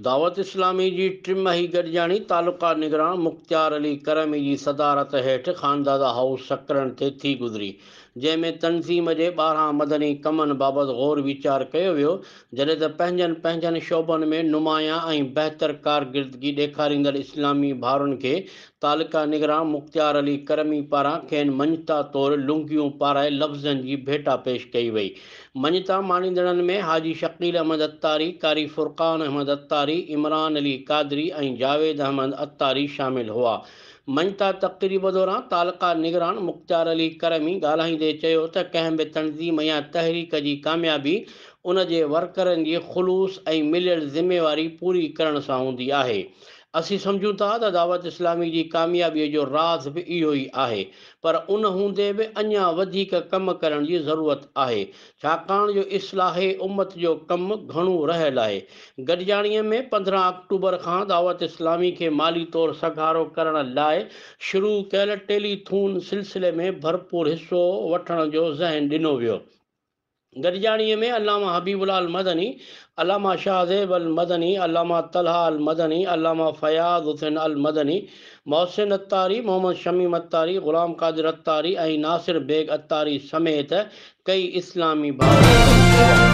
दावत इस्लामी जी टिमही गॾिजाणी तालुका निगरान मुख़्तियार अली करमी जी सदारत हेठि ख़ानदादा हाउस सकरनि ते थी गुज़री, जंहिंमें तनज़ीम जे 12 मदनी कमनि बाबति ग़ौर वीचार कयो वियो, जॾहिं त पंहिंजनि पंहिंजनि शोबनि में नुमायां ऐं बहितर कारकिर्दगी ॾेखारींदड़ इस्लामी भाउरनि खे तालुका निगरान मुख़्तियार अली करमी पारां खेनि मञता तौरु लुंगियूं पाराए लफ़्ज़नि जी भेटा पेश कई वई। मञता माणींदड़नि में हाजी शकील अहमद अत्तारी, कारी फ़ुरक़ान अहमद अत्तारी, इमरान अली कादरी ऐं जावेद अहमद अत्तारी शामिल हुआ। मञता तक़रीब दौरान तालुका निगरान मुख़्तियार अली करमी ॻाल्हाईंदे चयो त कंहिं बि तनज़ीम या तहरीक जी कामयाबी उन जे वर्करनि जी ख़ुलूस ऐं मिलियल ज़िमेवारी पूरी करण सां हूंदी आहे। असीं सम्झूं था त दावत इस्लामी जी कामयाबीअ जो राज़ बि इहो ई आहे, पर उन हूंदे बि अञा वधीक कम करण जी ज़रूरत आहे, छाकाणि जो इस्लाह उम्मत जो कमु घणो रहियल आहे। गॾिजाणीअ में 15 अक्टूबर खां दावत इस्लामी खे माली तौरु सघारो करण लाइ शुरू कयल टेलीथून सिलसिले में भरपूर हिसो वठण जो ज़हन ॾिनो वियो। गॾिजाणीअ में अल्लामा हबीबुल्लाह अल मदनी, अल्लामा शाहज़ैब अल मदनी, अल्लामा तलहा अल मदनी, अल्लामा फयाज़ हुसैन अल मदनी, मोहसिन अत्तारी, मोहम्मद शमीम अत्तारी, ग़ुलाम क़ादिर अत्तारी ऐं नासिर बेग अत्तारी समेत कई इस्लामी भाउ